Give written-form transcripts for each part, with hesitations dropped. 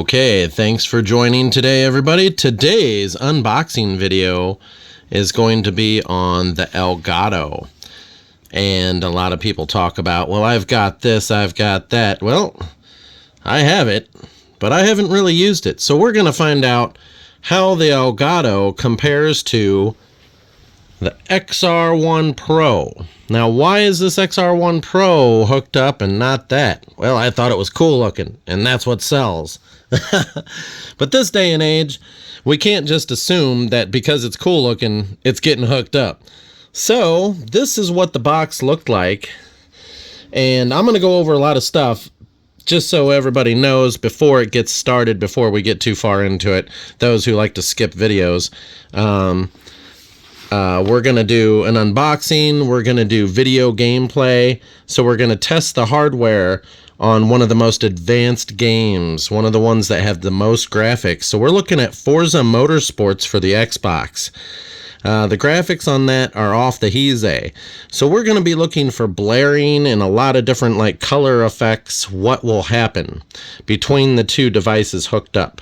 Okay, thanks for joining today, everybody. Today's unboxing video is going to be on the ELGATO. And a lot of people talk about, well, I've got this, I've got that. Well, I have it, but I haven't really used it. So we're going to find out how the ELGATO compares to the XR1 PRO. Now, why is this XR1 PRO hooked up and not that? Well, I thought it was cool looking, and that's what sells. But this day and age, we can't just assume that because it's cool looking, it's getting hooked up. So, this is what the box looked like. And I'm going to go over a lot of stuff just so everybody knows before it gets started, before we get too far into it, those who like to skip videos. We're going to do an unboxing, we're going to do video gameplay, so we're going to test the hardware on one of the most advanced games, one of the ones that have the most graphics. So we're looking at Forza Motorsports for the Xbox. The graphics on that are off the Heeze. So we're going to be looking for blaring and a lot of different like color effects, what will happen between the two devices hooked up.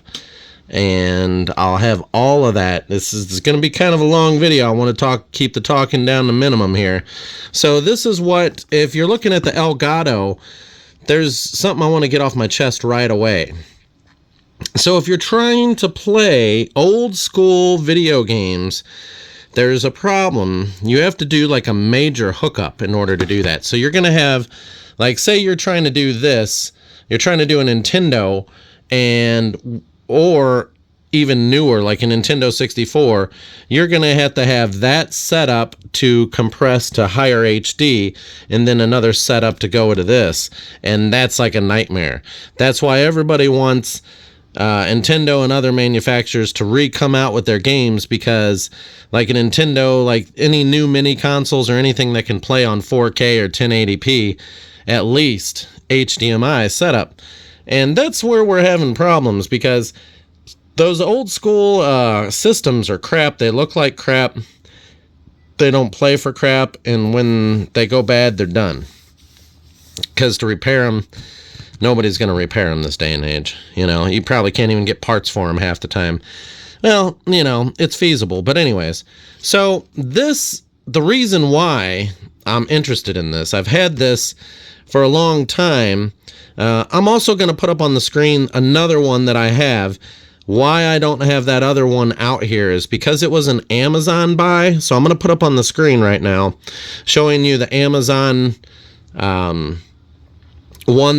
And I'll have all of that. This is going to be kind of a long video. I want to keep the talking down to minimum here. So this is what, if you're looking at the ELGATO, there's something I want to get off my chest right away. So if you're trying to play old school video games, there's a problem. You have to do like a major hookup in order to do that. So you're going to have, like, say you're trying to do this, you're trying to do a Nintendo, or even newer, like a Nintendo 64, you're going to have that set up to compress to higher HD, and then another setup to go to this. And that's like a nightmare. That's why everybody wants Nintendo and other manufacturers to re-come out with their games, because like a Nintendo, like any new mini consoles or anything that can play on 4K or 1080p, at least HDMI setup. And that's where we're having problems, because those old school systems are crap. They look like crap. They don't play for crap. And when they go bad, they're done. Because to repair them, nobody's going to repair them this day and age. You know, you probably can't even get parts for them half the time. Well, you know, it's feasible. But anyways, so the reason why I'm interested in this, I've had this for a long time. I'm also going to put up on the screen another one that I have. Why I don't have that other one out here is because it was an Amazon buy. So I'm going to put up on the screen right now showing you the Amazon one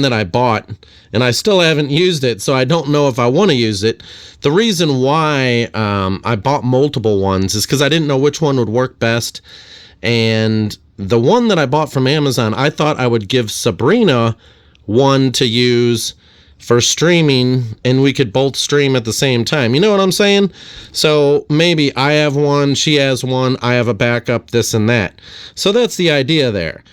that I bought, and I still haven't used it, so I don't know if I want to use it. The reason why I bought multiple ones is because I didn't know which one would work best. And the one that I bought from Amazon, I thought I would give Sabrina one to use for streaming, and we could both stream at the same time. You know what I'm saying? So maybe I have one, she has one, I have a backup, this and that. So that's the idea there.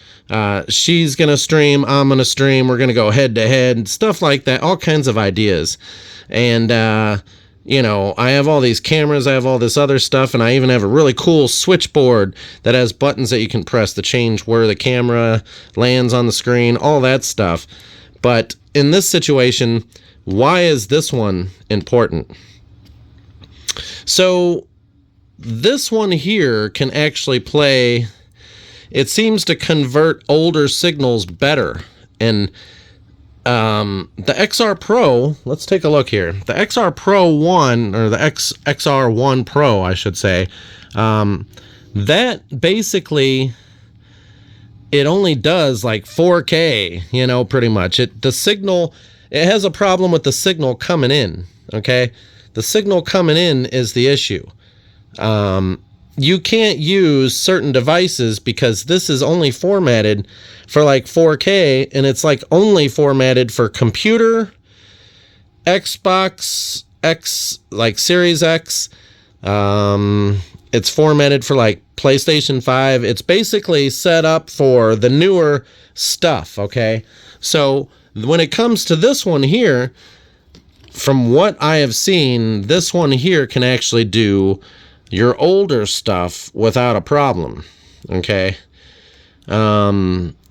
She's going to stream, I'm going to stream, we're going to go head to head, stuff like that, all kinds of ideas. And, you know, I have all these cameras, I have all this other stuff, and I even have a really cool switchboard that has buttons that you can press to change where the camera lands on the screen, all that stuff. But in this situation, why is this one important? So this one here can actually play, it seems to convert older signals better. And the XR Pro, let's take a look here. The XR Pro 1, or the XR1 Pro, I should say, that basically, it only does like 4K, you know, pretty much. The signal, it has a problem with the signal coming in, okay? The signal coming in is the issue. You can't use certain devices because this is only formatted for like 4K, and it's like only formatted for computer, Xbox X, like Series X. It's formatted for like PlayStation 5. It's basically set up for the newer stuff, okay? So when it comes to this one here, from what I have seen, this one here can actually do your older stuff without a problem, okay?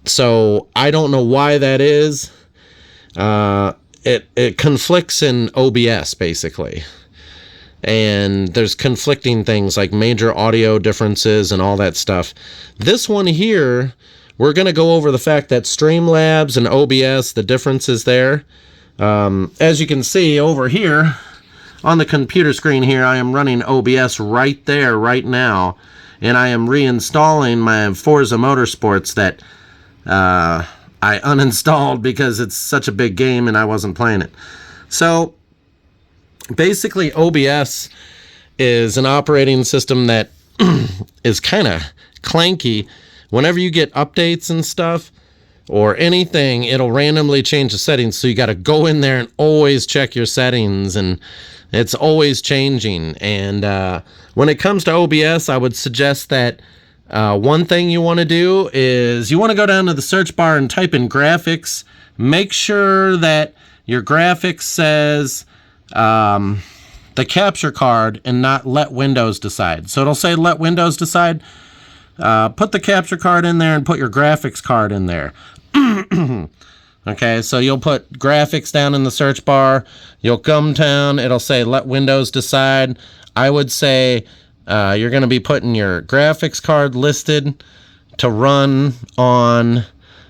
So I don't know why that is. it conflicts in OBS basically. And there's conflicting things like major audio differences and all that stuff. This one here, we're going to go over the fact that Streamlabs and OBS, the differences there. As you can see over here on the computer screen here, I am running OBS right there right now. And I am reinstalling my Forza Motorsports that I uninstalled because it's such a big game and I wasn't playing it. So basically, OBS is an operating system that is kind of clanky. Whenever you get updates and stuff or anything, it'll randomly change the settings. So you got to go in there and always check your settings, and it's always changing. And when it comes to OBS, I would suggest that one thing you want to do is you want to go down to the search bar and type in graphics. Make sure that your graphics says the capture card and not let Windows decide. So it'll say let Windows decide. Put the capture card in there and put your graphics card in there. Okay, so you'll put graphics down in the search bar. You'll come down, it'll say let Windows decide. I would say you're going to be putting your graphics card listed to run on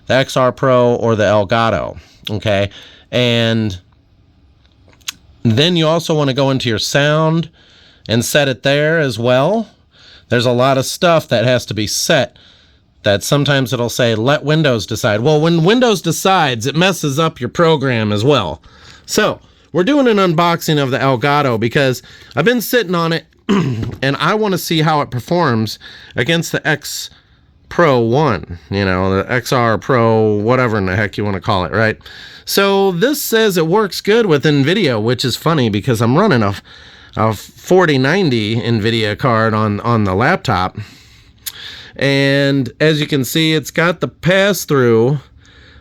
the XR Pro or the Elgato. Okay, and then you also want to go into your sound and set it there as well. There's a lot of stuff that has to be set that sometimes it'll say let Windows decide. Well, when Windows decides, it messes up your program as well. So we're doing an unboxing of the Elgato because I've been sitting on it and I want to see how it performs against the X Pro 1, you know, the XR Pro, whatever in the heck you want to call it, right? So this says it works good with NVIDIA, which is funny because I'm running a 4090 NVIDIA card on the laptop. And as you can see, it's got the pass-through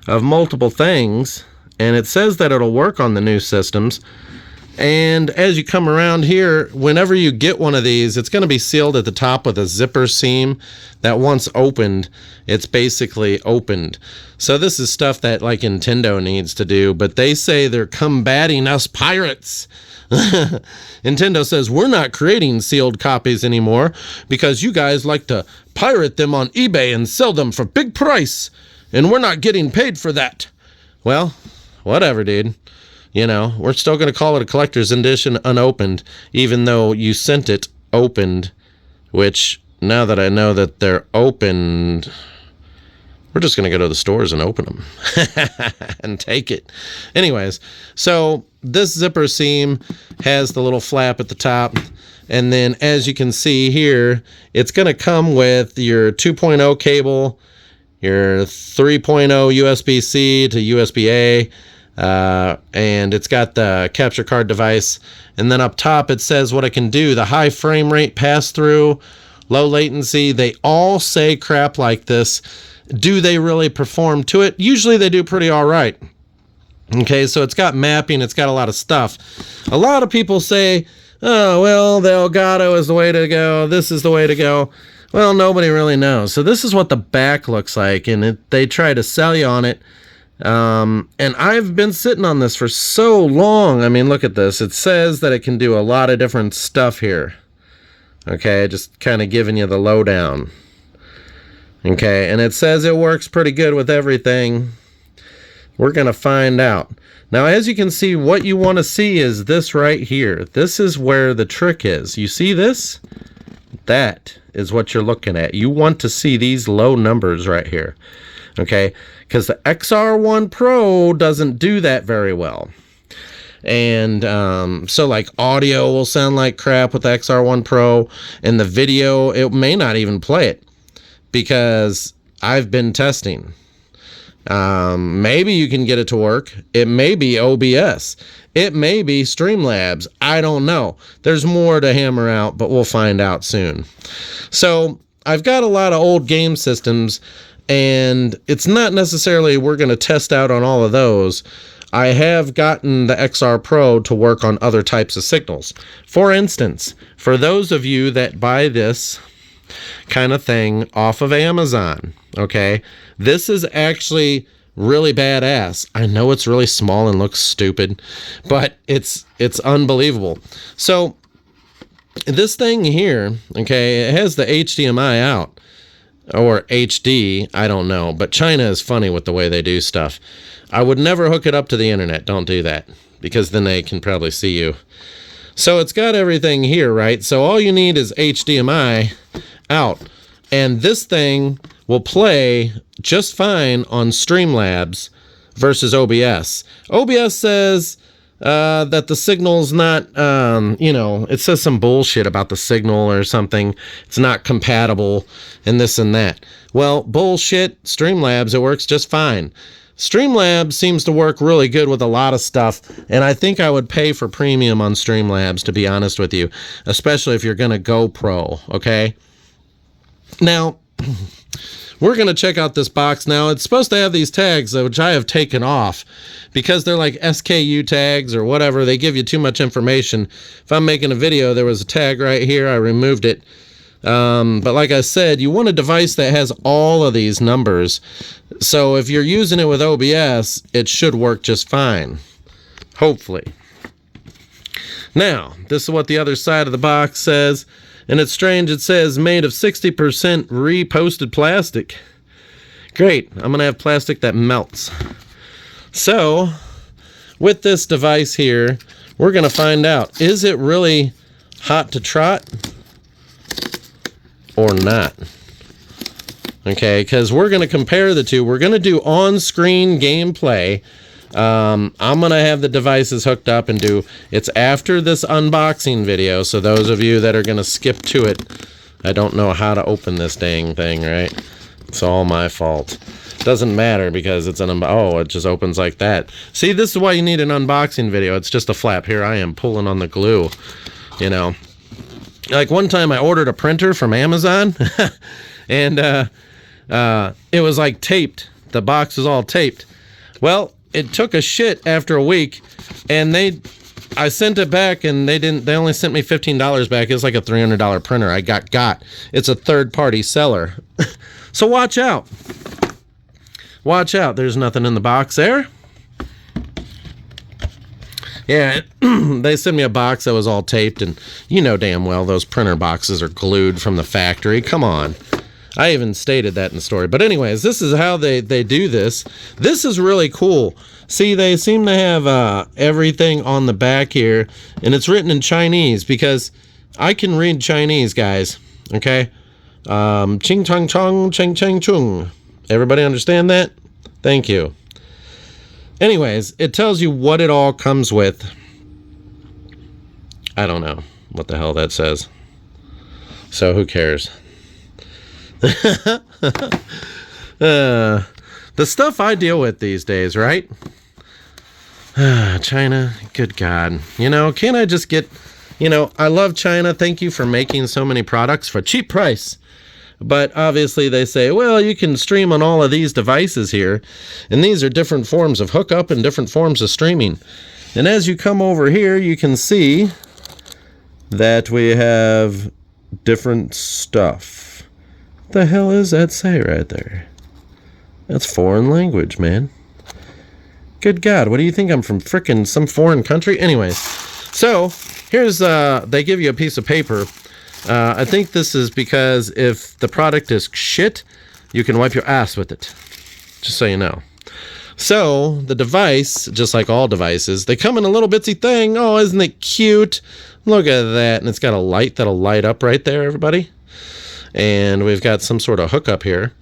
of multiple things, and it says that it'll work on the new systems. And as you come around here, whenever you get one of these, it's going to be sealed at the top with a zipper seam that once opened, it's basically opened. So this is stuff that like Nintendo needs to do, but they say they're combating us pirates. Nintendo says we're not creating sealed copies anymore because you guys like to pirate them on eBay and sell them for big price, and we're not getting paid for that. Well, whatever, dude. You know, we're still going to call it a collector's edition unopened, even though you sent it opened, which now that I know that they're opened, we're just going to go to the stores and open them and take it. Anyways, so this zipper seam has the little flap at the top. And then as you can see here, it's going to come with your 2.0 cable, your 3.0 USB-C to USB-A, and it's got the capture card device. And then up top it says what it can do, the high frame rate pass-through, low latency. They all say crap like this. Do they really perform to it? Usually they do pretty all right. Okay, so it's got mapping, it's got a lot of stuff. A lot of people say, oh, well, the Elgato is the way to go, this is the way to go. Well, nobody really knows. So this is what the back looks like, and they try to sell you on it. And I've been sitting on this for so long. I mean, look at this. It says that it can do a lot of different stuff here. Okay, just kind of giving you the lowdown. Okay, and it says it works pretty good with everything. We're going to find out. Now, as you can see, what you want to see is this right here. This is where the trick is. You see this? That is what you're looking at. You want to see these low numbers right here. Okay, because the XR1 PRO doesn't do that very well. And so like audio will sound like crap with the XR1 PRO, and the video, it may not even play it because I've been testing. Maybe you can get it to work. It may be OBS. It may be Streamlabs. I don't know. There's more to hammer out, but we'll find out soon. So I've got a lot of old game systems, and it's not necessarily we're going to test out on all of those. I have gotten the XR Pro to work on other types of signals. For instance, for those of you that buy this kind of thing off of Amazon, okay, this is actually really badass. I know it's really small and looks stupid, but it's unbelievable. So this thing here, okay, it has the HDMI out, or HD, I don't know, but China is funny with the way they do stuff. I would never hook it up to the internet. Don't do that, because then they can probably see you. So it's got everything here, right? So all you need is HDMI out, and this thing will play just fine on Streamlabs versus OBS. OBS says that the signal's not, it says some bullshit about the signal or something. It's not compatible and this and that. Well, bullshit. Streamlabs, it works just fine. Streamlabs seems to work really good with a lot of stuff, and I think I would pay for premium on Streamlabs, to be honest with you, especially if you're going to go pro, okay? Now, we're going to check out this box now. It's supposed to have these tags, which I have taken off because they're like SKU tags or whatever. They give you too much information. If I'm making a video, there was a tag right here. I removed it. But like I said, you want a device that has all of these numbers. So if you're using it with OBS, it should work just fine. Hopefully. Now, this is what the other side of the box says. And it's strange, it says made of 60% reposted plastic. Great, I'm going to have plastic that melts. So, with this device here, we're going to find out, is it really hot to trot or not? Okay, because we're going to compare the two. We're going to do on-screen gameplay. I'm going to have the devices hooked up and do, it's after this unboxing video, so those of you that are going to skip to it, I don't know how to open this dang thing, right? It's all my fault. Doesn't matter because it's an, oh, it just opens like that. See, this is why you need an unboxing video. It's just a flap. Here I am pulling on the glue, you know. Like one time I ordered a printer from Amazon, and it was like taped. The box was all taped. Well, it took a shit after a week, and I sent it back, and they only sent me $15 back. It's like a $300 printer I got. It's a third-party seller. So watch out. Watch out. There's nothing in the box there. Yeah, they sent me a box that was all taped, and you know damn well those printer boxes are glued from the factory. Come on. I even stated that in the story. But anyways, this is how they do this. This is really cool. See, they seem to have everything on the back here, and it's written in Chinese because I can read Chinese, guys. Okay? Ching chong chong, ching ching chung. Everybody understand that? Thank you. Anyways, it tells you what it all comes with. I don't know what the hell that says. So who cares? The stuff I deal with these days, right? China, good God. You know, can't I just get, you know, I love China. Thank you for making so many products for a cheap price. But obviously they say, well, you can stream on all of these devices here. And these are different forms of hookup and different forms of streaming. And as you come over here, you can see that we have different stuff. What the hell is that say right there? That's foreign language, man. Good God, what do you think? I'm from frickin' some foreign country? Anyways, so here's, they give you a piece of paper. I think this is because if the product is shit, you can wipe your ass with it. Just so you know. So, the device, just like all devices, they come in a little bitsy thing. Oh, isn't it cute? Look at that. And it's got a light that'll light up right there, everybody. And we've got some sort of hookup here.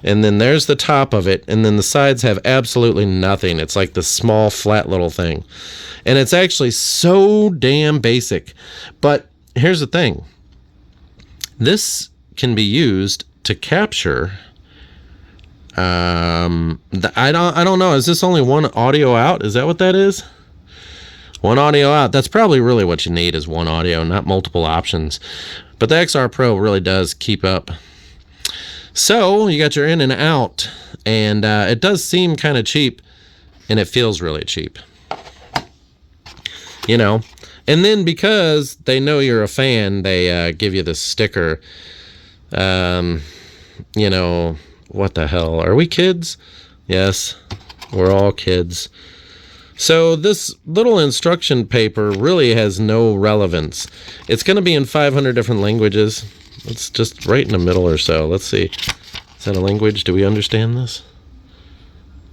And then there's the top of it. And then the sides have absolutely nothing. It's like this small, flat little thing. And it's actually so damn basic. But here's the thing. This can be used to capture. I don't know. Is this only one audio out? Is that what that is? One audio out. That's probably really what you need is one audio, not multiple options. But the XR Pro really does keep up. So you got your in and out, and it does seem kind of cheap, and it feels really cheap. You know, and then because they know you're a fan, they give you this sticker. You know, what the hell? Are we kids? Yes, we're all kids. So this little instruction paper really has no relevance. It's going to be in 500 different languages. It's just right in the middle or so. Let's see. Is that a language? Do we understand this?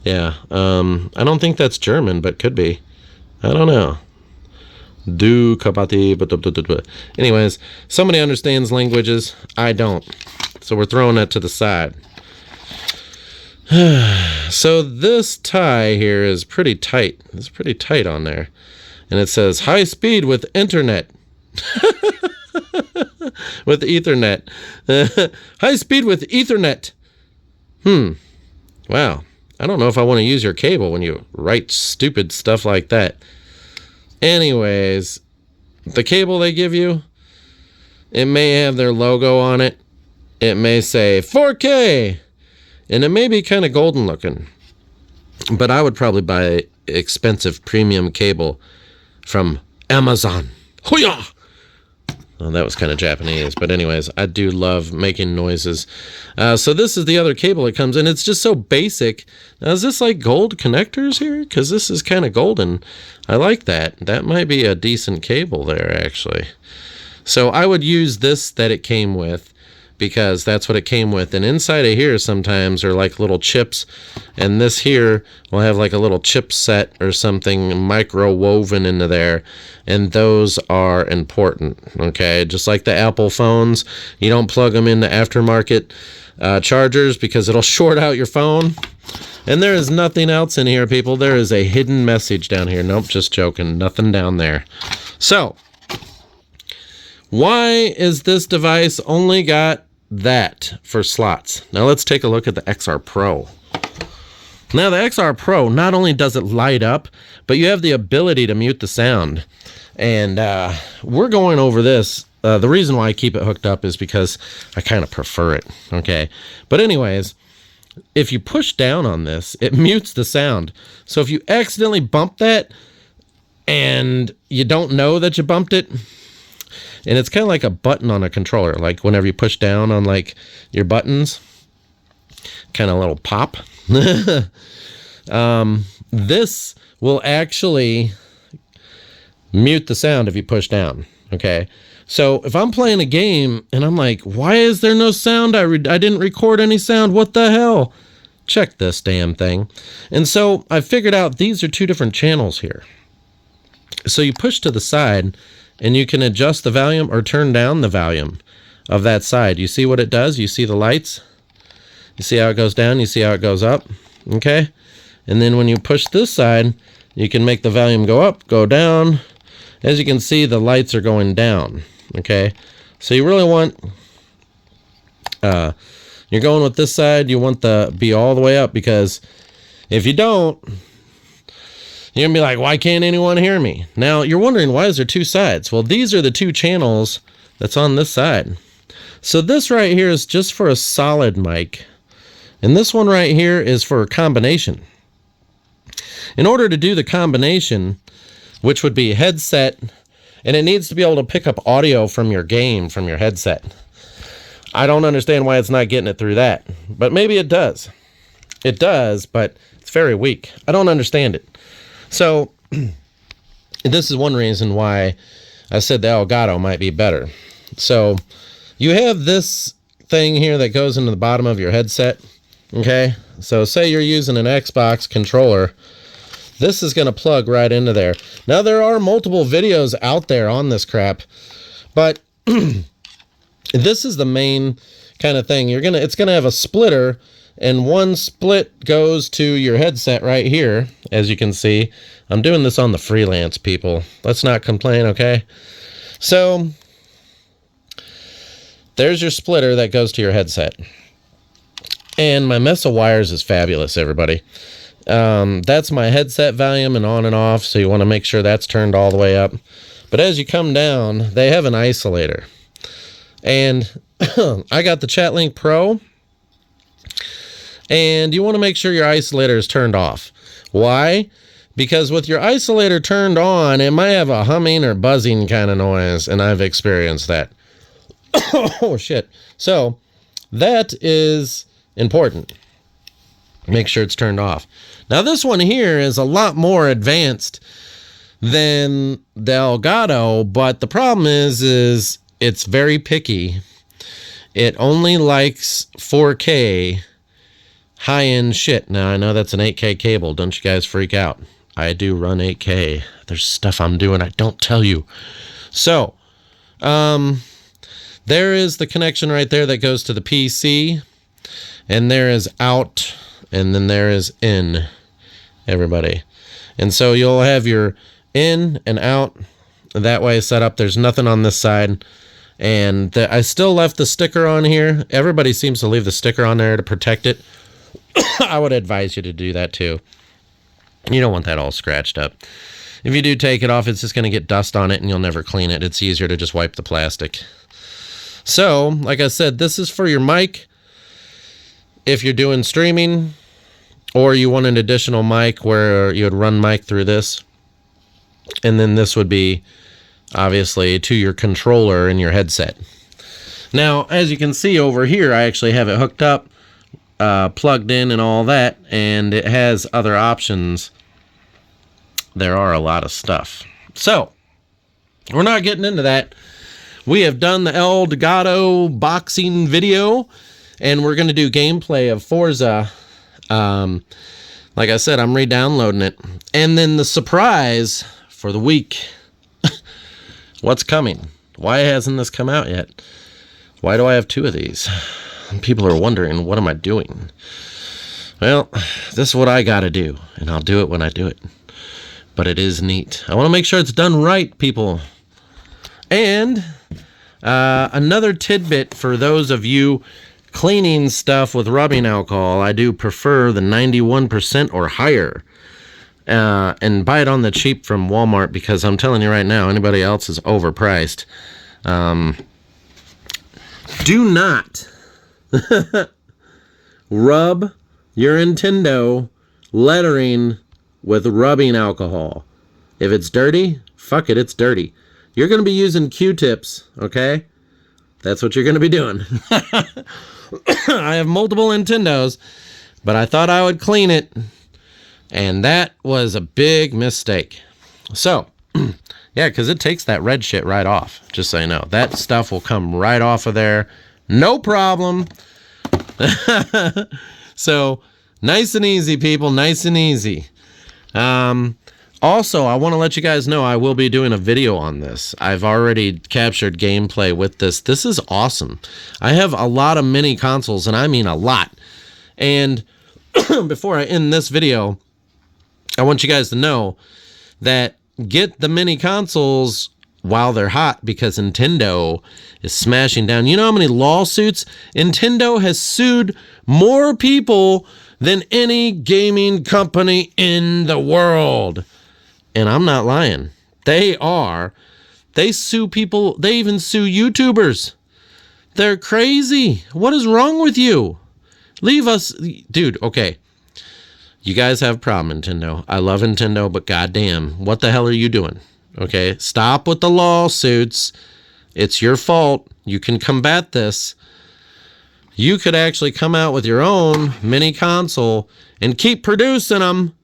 Yeah. I don't think that's German, but could be. I don't know. Anyways, somebody understands languages. I don't. So we're throwing that to the side. So this tie here is pretty tight. It's pretty tight on there. And it says high speed with internet. With Ethernet. High speed with Ethernet. Wow. I don't know if I want to use your cable when you write stupid stuff like that. Anyways, the cable they give you, it may have their logo on it. It may say 4K. And it may be kind of golden looking. But I would probably buy expensive premium cable from Amazon. Hoo-yah! Well, that was kind of Japanese. But anyways, I do love making noises. So this is the other cable it comes in. It's just so basic. Now, is this like gold connectors here? Because this is kind of golden. I like that. That might be a decent cable there, actually. So I would use this that it came with, because that's what it came with. And inside of here sometimes are like little chips, and this here will have like a little chip set or something micro woven into there, and those are important. Okay, just like the Apple phones, you don't plug them into aftermarket chargers because it'll short out your phone. And there is nothing else in here, people. There is a hidden message down here. Nope, just joking, nothing down there. So why is this device only got that for slots? Now let's take a look at the XR Pro. Now the XR Pro, not only does it light up, but you have the ability to mute the sound. And we're going over this. The reason why I keep it hooked up is because I kind of prefer it. Okay. But anyways, if you push down on this, it mutes the sound. So if you accidentally bump that and you don't know that you bumped it, and it's kind of like a button on a controller, like whenever you push down on like your buttons, kind of a little pop. This will actually mute the sound if you push down. Okay. So if I'm playing a game and I'm like, why is there no sound? I didn't record any sound. What the hell? Check this damn thing. And so I figured out these are two different channels here. So you push to the side, and you can adjust the volume or turn down the volume of that side. You see what it does? You see the lights? You see how it goes down? You see how it goes up? Okay? And then when you push this side, you can make the volume go up, go down. As you can see, the lights are going down. Okay? So you really want... you're going with this side, you want the be all the way up, because if you don't... you're going to be like, why can't anyone hear me? Now, you're wondering, why is there two sides? Well, these are the two channels that's on this side. So this right here is just for a solid mic. And this one right here is for a combination. In order to do the combination, which would be headset, and it needs to be able to pick up audio from your game, from your headset. I don't understand why it's not getting it through that. But maybe it does. It does, but it's very weak. I don't understand it. So, this is one reason why I said the Elgato might be better. So, you have this thing here that goes into the bottom of your headset. Okay? So, say you're using an Xbox controller. This is going to plug right into there. Now, there are multiple videos out there on this crap. But, this is the main kind of thing. It's going to have a splitter. And one split goes to your headset right here, as you can see. I'm doing this on the freelance, people. Let's not complain, okay? So, there's your splitter that goes to your headset. And my mess of wires is fabulous, everybody. That's my headset volume and on and off, so you want to make sure that's turned all the way up. But as you come down, they have an isolator. And I got the ChatLink Pro. And you want to make sure your isolator is turned off. Why? Because with your isolator turned on, it might have a humming or buzzing kind of noise, and I've experienced that. Oh, shit. So, that is important. Make sure it's turned off. Now this one here is a lot more advanced than the Elgato, but the problem is it's very picky. It only likes 4K high-end shit. Now I know that's an 8K cable. Don't you guys freak out. I do run 8K. There's stuff I'm doing I don't tell you. So, there is the connection right there that goes to the PC, and there is out, and then there is in, everybody. And so you'll have your in and out that way set up. There's nothing on this side. And I still left the sticker on here. Everybody seems to leave the sticker on there to protect it. I would advise you to do that too. You don't want that all scratched up. If you do take it off, it's just going to get dust on it and you'll never clean it. It's easier to just wipe the plastic. So, like I said, this is for your mic. If you're doing streaming or you want an additional mic where you would run mic through this. And then this would be obviously to your controller and your headset. Now, as you can see over here, I actually have it hooked up, plugged in and all that, and it has other options. There are a lot of stuff. So, we're not getting into that. We have done the ELGATO boxing video, and we're going to do gameplay of Forza. Like I said, I'm re-downloading it. And then the surprise for the week. What's coming? Why hasn't this come out yet? Why do I have 2 of these? People are wondering, what am I doing? Well, this is what I got to do, and I'll do it when I do it. But it is neat. I want to make sure it's done right, people. And another tidbit for those of you cleaning stuff with rubbing alcohol, I do prefer the 91% or higher. And buy it on the cheap from Walmart, because I'm telling you right now, anybody else is overpriced. Do not rub your Nintendo lettering with rubbing alcohol. If it's dirty, fuck it, it's dirty. You're going to be using Q-tips, okay? That's what you're going to be doing. I have multiple Nintendos, but I thought I would clean it. And that was a big mistake. So, yeah, because it takes that red shit right off. Just so you know. That stuff will come right off of there. No problem. So, nice and easy, people. Nice and easy. Also, I want to let you guys know I will be doing a video on this. I've already captured gameplay with this. This is awesome. I have a lot of mini consoles, and I mean a lot. And before I end this video, I want you guys to know that get the mini consoles while they're hot, because Nintendo is smashing down. You know how many lawsuits? Nintendo has sued more people than any gaming company in the world. And I'm not lying. They sue people. They even sue YouTubers. They're crazy. What is wrong with you? Leave us. Dude, okay. You guys have a problem, Nintendo. I love Nintendo, but goddamn, what the hell are you doing? Okay, stop with the lawsuits. It's your fault. You can combat this. You could actually come out with your own mini console and keep producing them,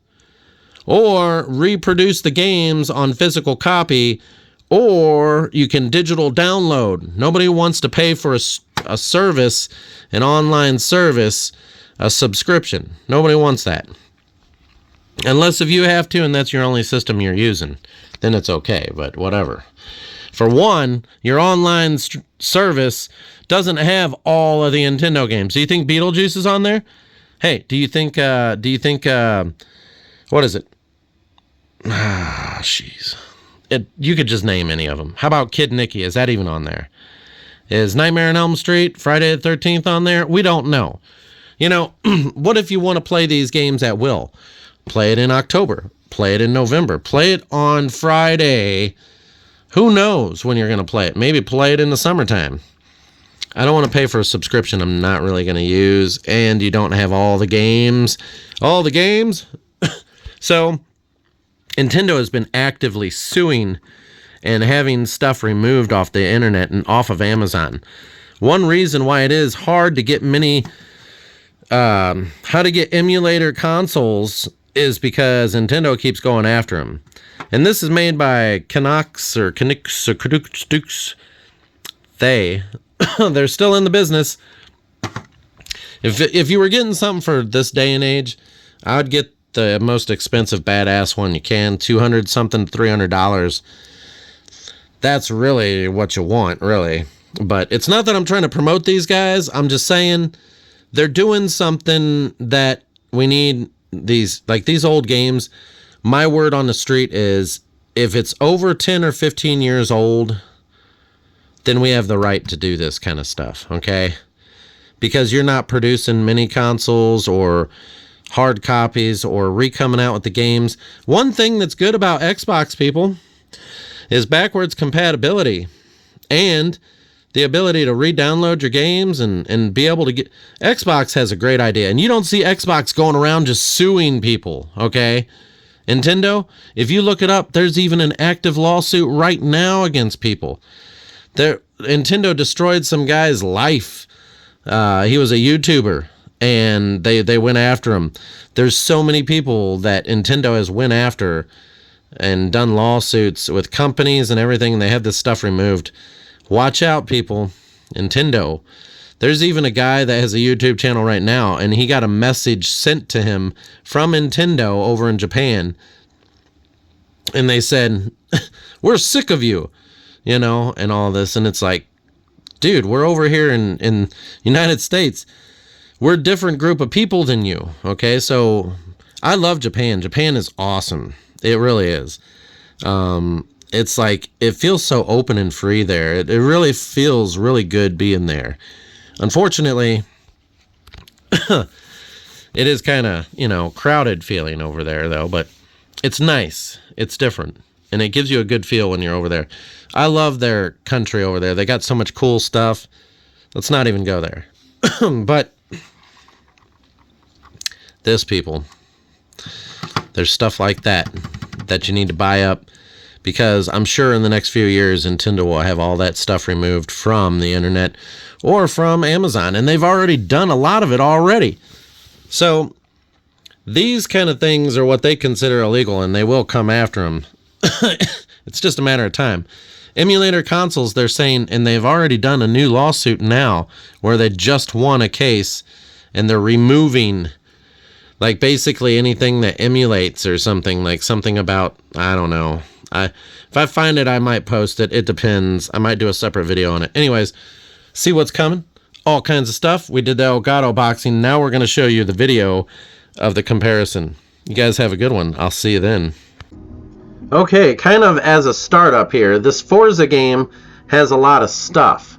or reproduce the games on physical copy, or you can digital download. Nobody wants to pay for a service, an online service, a subscription. Nobody wants that. Unless if you have to and that's your only system you're using, then it's okay, but whatever. For one, your online service doesn't have all of the Nintendo games. Do you think Beetlejuice is on there? Hey, do you think, what is it? Ah, jeez. You could just name any of them. How about Kid Nicky? Is that even on there? Is Nightmare on Elm Street, Friday the 13th on there? We don't know. You know, what if you want to play these games at will? Play it in October. Play it in November. Play it on Friday. Who knows when you're going to play it? Maybe play it in the summertime. I don't want to pay for a subscription I'm not really going to use, and you don't have all the games. All the games? So, Nintendo has been actively suing and having stuff removed off the internet and off of Amazon. One reason why it is hard to get mini how to get emulator consoles is because Nintendo keeps going after them. And this is made by Canucks or Canucks or Canucks. They're still in the business. If you were getting something for this day and age, I would get the most expensive badass one you can, $200 something, $300. That's really what you want, really. But it's not that I'm trying to promote these guys. I'm just saying they're doing something that we need. These old games, my word on the street is if it's over 10 or 15 years old, then we have the right to do this kind of stuff, okay? Because you're not producing mini consoles or hard copies or re-coming out with the games. One thing that's good about Xbox, people, is backwards compatibility and the ability to re-download your games and be able to get... Xbox has a great idea, and you don't see Xbox going around just suing people, okay? Nintendo, if you look it up, there's even an active lawsuit right now against people. Nintendo destroyed some guy's life. He was a YouTuber, and they went after him. There's so many people that Nintendo has went after and done lawsuits with companies and everything, and they have this stuff removed. Watch out, people. Nintendo. There's even a guy that has a YouTube channel right now, and he got a message sent to him from Nintendo over in Japan. And they said, we're sick of you, you know, and all this. And it's like, dude, we're over here in United States. We're a different group of people than you, okay? So I love Japan. Japan is awesome. It really is. It's like, it feels so open and free there. It really feels really good being there. Unfortunately, it is kind of, you know, crowded feeling over there, though. But it's nice. It's different. And it gives you a good feel when you're over there. I love their country over there. They got so much cool stuff. Let's not even go there. But this, people, there's stuff like that you need to buy up. Because I'm sure in the next few years, Nintendo will have all that stuff removed from the internet or from Amazon. And they've already done a lot of it already. So these kind of things are what they consider illegal, and they will come after them. It's just a matter of time. Emulator consoles, they're saying, and they've already done a new lawsuit now where they just won a case, and they're removing... like basically anything that emulates or something, like something about, I don't know. If I find it, I might post it. It depends. I might do a separate video on it. Anyways, see what's coming. All kinds of stuff. We did the ELGATO boxing. Now we're going to show you the video of the comparison. You guys have a good one. I'll see you then. Okay, kind of as a startup here, this Forza game has a lot of stuff.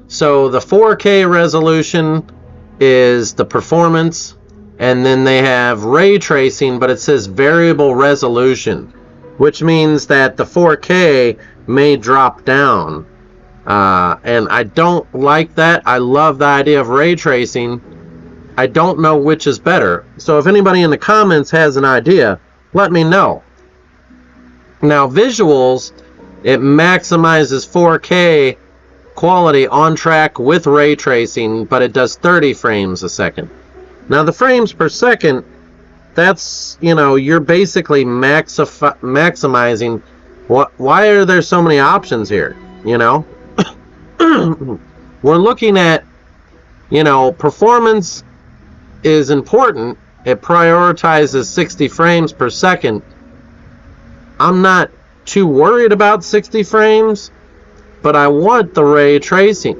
So the 4K resolution is the performance. And then they have ray tracing, but it says variable resolution, which means that the 4K may drop down. And I don't like that. I love the idea of ray tracing. I don't know which is better. So if anybody in the comments has an idea, let me know. Now, visuals, it maximizes 4K quality on track with ray tracing, but it does 30 frames a second. Now, the frames per second, that's, you know, you're basically maximizing. Why are there so many options here, you know? We're looking at, you know, performance is important. It prioritizes 60 frames per second. I'm not too worried about 60 frames, but I want the ray tracing,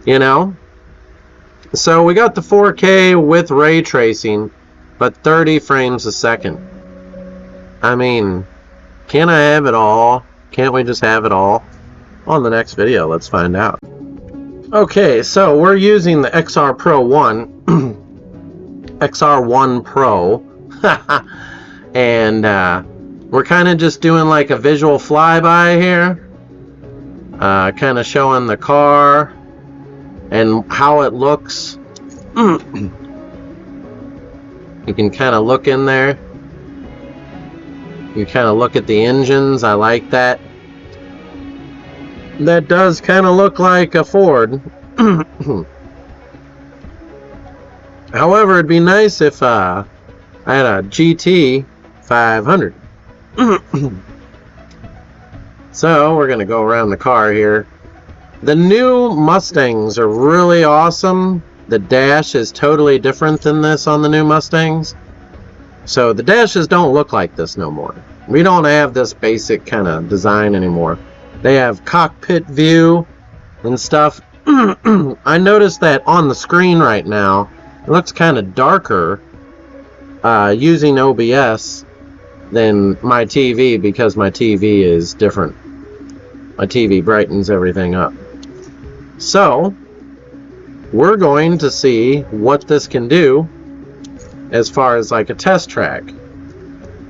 you know? So we got the 4K with ray tracing, but 30 frames a second. I mean, can't I have it all? Can't we just have it all? On the next video, let's find out. Okay, so we're using the XR Pro 1, XR1 Pro, and we're kind of just doing like a visual flyby here, kind of showing the car and how it looks. You can kind of look in there. You kind of look at the engines. I like that. That does kind of look like a Ford. However, it'd be nice if I had a GT 500. So we're gonna go around the car here. The new Mustangs are really awesome. The dash is totally different than this on the new Mustangs. So the dashes don't look like this no more. We don't have this basic kind of design anymore. They have cockpit view and stuff. I noticed that on the screen right now, it looks kind of darker using OBS than my TV, because my TV is different. My TV brightens everything up. So we're going to see what this can do as far as like a test track.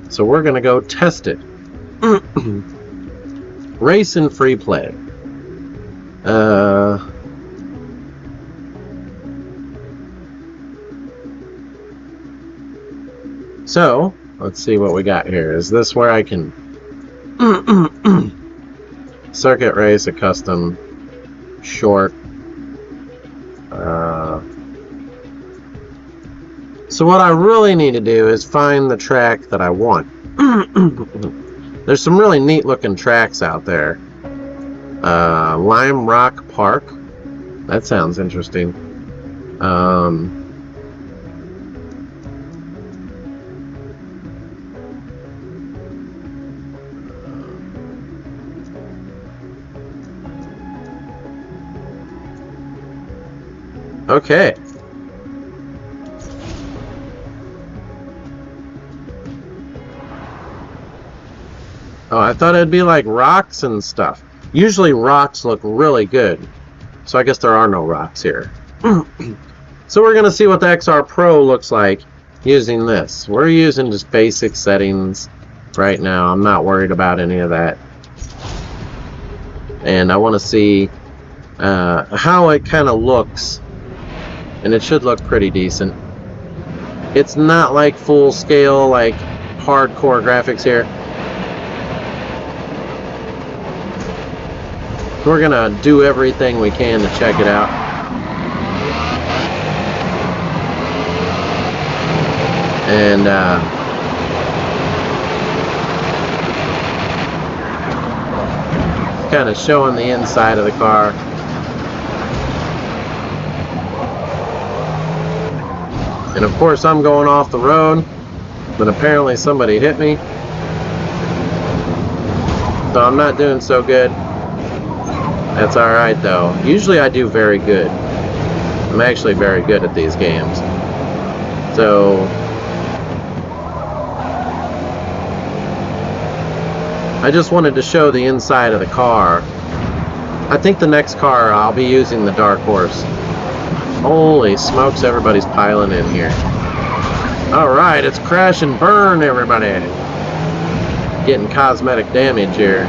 So we're going to go test it. Race and free play. So let's see what we got here. Is this where I can circuit race, a custom, short? So what I really need to do is find the track that I want. There's some really neat looking tracks out there. Lime Rock Park. That sounds interesting. Okay. Oh, I thought it'd be like rocks and stuff. Usually rocks look really good. So I guess there are no rocks here. So we're going to see what the XR Pro looks like using this. We're using just basic settings right now. I'm not worried about any of that. And I want to see how it kind of looks. And it should look pretty decent. It's not like full scale, like hardcore graphics here. We're gonna do everything we can to check it out. And kind of showing the inside of the car. And of course I'm going off the road, but apparently somebody hit me. So I'm not doing so good. That's alright though. Usually I do very good. I'm actually very good at these games. So I just wanted to show the inside of the car. I think the next car I'll be using the Dark Horse. Holy smokes, everybody's piling in here. Alright, it's crash and burn, everybody. Getting cosmetic damage here.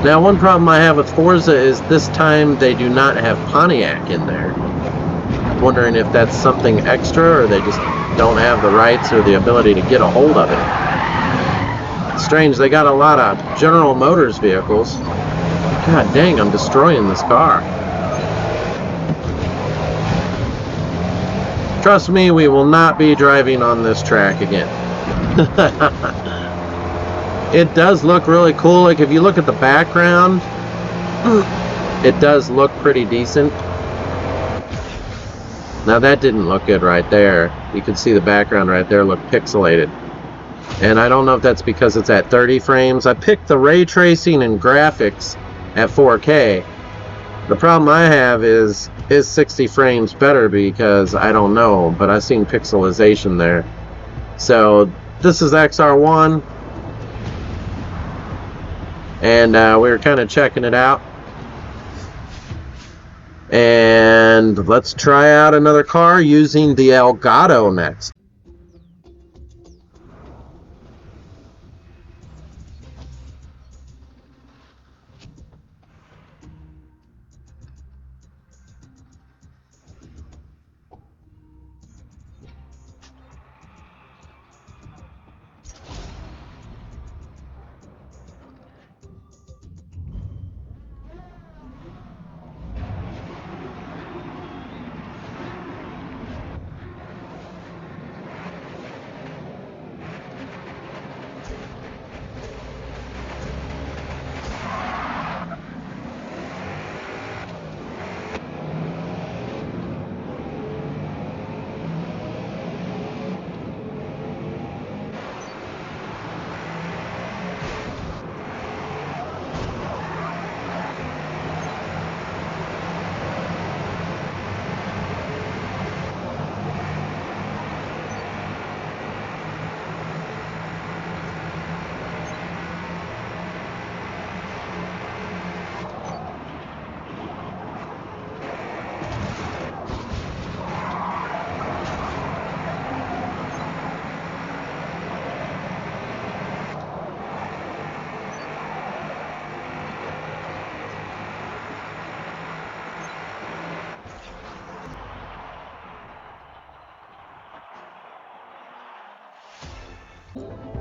Now, one problem I have with Forza is this time they do not have Pontiac in there. I'm wondering if that's something extra, or they just don't have the rights or the ability to get a hold of it. It's strange, they got a lot of General Motors vehicles. God dang, I'm destroying this car. Trust me, we will not be driving on this track again. It does look really cool. Like if you look at the background, it does look pretty decent. Now that didn't look good right there. You can see the background right there look pixelated. And I don't know if that's because it's at 30 frames. I picked the ray tracing and graphics at 4K. The problem I have is 60 frames better? Because I don't know, but I've seen pixelization there. So this is XR1. And we were kind of checking it out. And let's try out another car using the ELGATO next.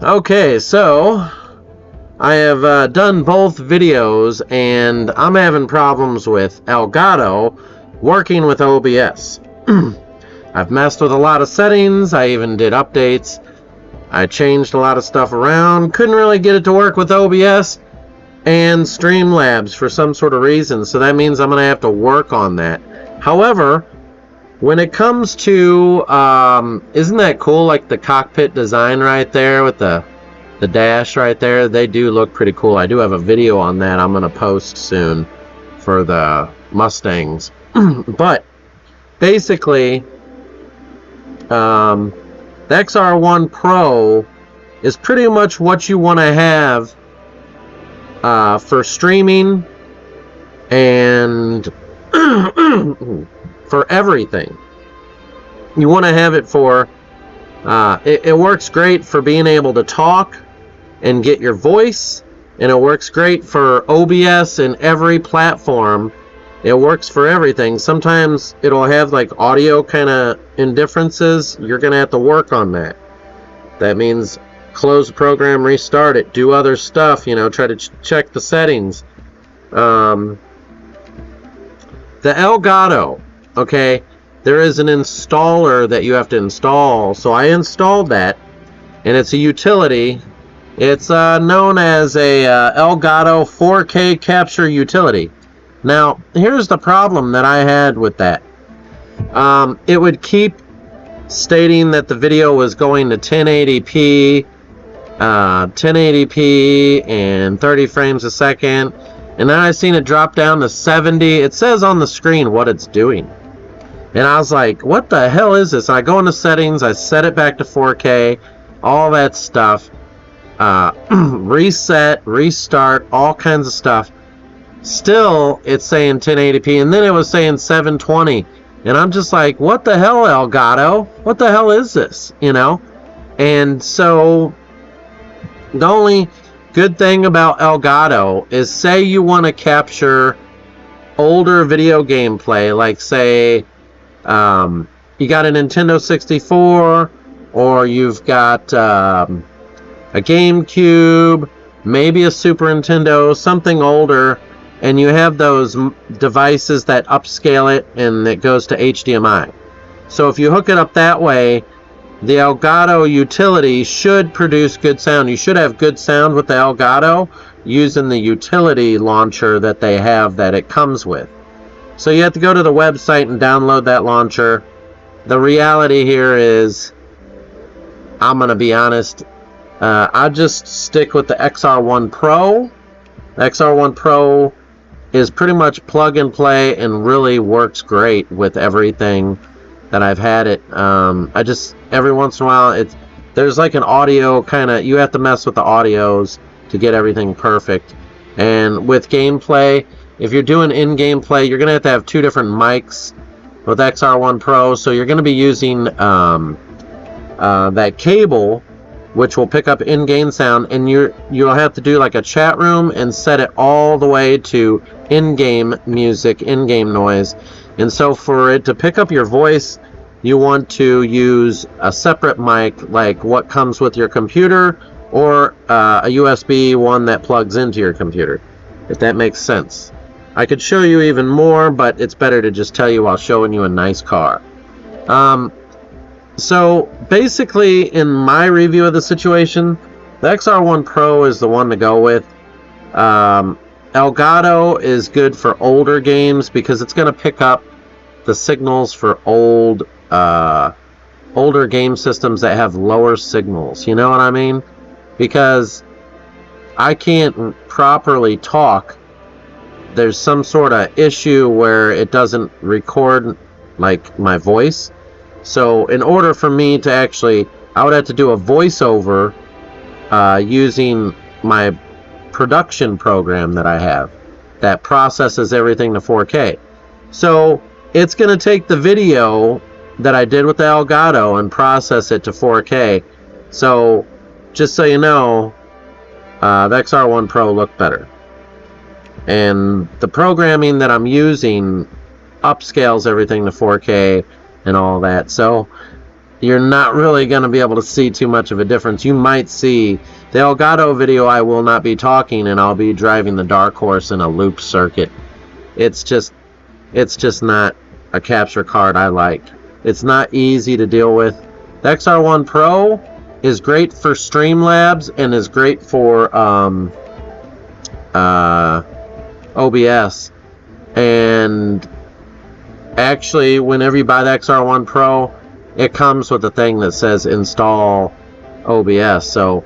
Okay, so I have done both videos, and I'm having problems with Elgato working with OBS. I've messed with a lot of settings. I even did updates. I changed a lot of stuff around. Couldn't really get it to work with OBS and Streamlabs for some sort of reason, so that means I'm going to have to work on that. However, when it comes to, isn't that cool, like the cockpit design right there with the dash right there? They do look pretty cool. I do have a video on that I'm going to post soon for the Mustangs. But basically, the XR1 Pro is pretty much what you want to have for streaming and for everything. You want to have it for it works great for being able to talk and get your voice, and it works great for OBS and every platform. It works for everything. Sometimes it'll have like audio kind of indifferences. You're gonna have to work on that. That means close the program, restart it, do other stuff, you know, try to check the settings. The Elgato, okay, there is an installer that you have to install. So I installed that, and it's a utility. It's known as a Elgato 4K capture utility. Now, here's the problem that I had with that. It would keep stating that the video was going to 1080p, and 30 frames a second, and then I seen it drop down to 70. It says on the screen what it's doing, and I was like, what the hell is this? And I go into settings, I set it back to 4K, all that stuff, reset, restart, all kinds of stuff. Still, it's saying 1080p, and then it was saying 720, and I'm just like, what the hell, Elgato? What the hell is this? You know? And so, the only good thing about Elgato is, say you want to capture older video gameplay, like say, you got a Nintendo 64, or you've got a GameCube, maybe a Super Nintendo, something older, and you have those devices that upscale it and it goes to HDMI. So if you hook it up that way, the Elgato utility should produce good sound. You should have good sound with the Elgato using the utility launcher that they have that it comes with. So you have to go to the website and download that launcher. The reality here is, I'm going to be honest, I'll just stick with the XR1 Pro. The XR1 Pro is pretty much plug and play and really works great with everything that I've had it. I just, every once in a while, there's like an audio kind of, you have to mess with the audios to get everything perfect. And with gameplay, if you're doing in-game play, you're going to have two different mics with XR1 Pro. So you're going to be using that cable, which will pick up in-game sound, and you'll have to do like a chat room and set it all the way to in-game music, in-game noise. And so for it to pick up your voice, you want to use a separate mic, like what comes with your computer, or a USB one that plugs into your computer, if that makes sense. I could show you even more, but it's better to just tell you while showing you a nice car. So basically, in my review of the situation, the XR1 Pro is the one to go with. Elgato is good for older games because it's going to pick up the signals for older game systems that have lower signals. You know what I mean? Because I can't properly talk. There's some sort of issue where it doesn't record like my voice. So in order for me to actually, I would have to do a voiceover using my production program that I have that processes everything to 4K. So it's going to take the video that I did with the Elgato and process it to 4K. So just so you know, the XR1 Pro looked better. And the programming that I'm using upscales everything to 4K and all that. So you're not really going to be able to see too much of a difference. You might see the ELGATO video. I will not be talking, and I'll be driving the Dark Horse in a loop circuit. It's just not a capture card I like. It's not easy to deal with. The XR1 PRO is great for Streamlabs and is great for OBS. And actually, whenever you buy the XR1 PRO, it comes with a thing that says install OBS. So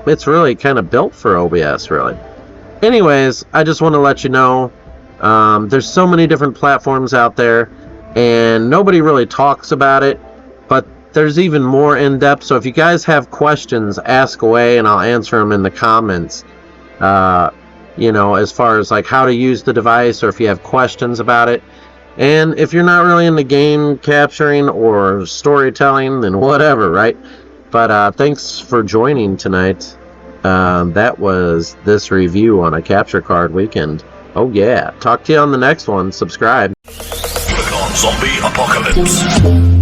it's really kind of built for OBS, really. Anyways, I just want to let you know, there's so many different platforms out there, and nobody really talks about it, but there's even more in-depth. So if you guys have questions, ask away, and I'll answer them in the comments. You know, as far as like how to use the device, or if you have questions about it. And if you're not really into game capturing or storytelling, then whatever, right? But thanks for joining tonight. That was this review on a capture card weekend. Oh yeah. Talk to you on the next one. Subscribe. Click on Zombie Apocalypse.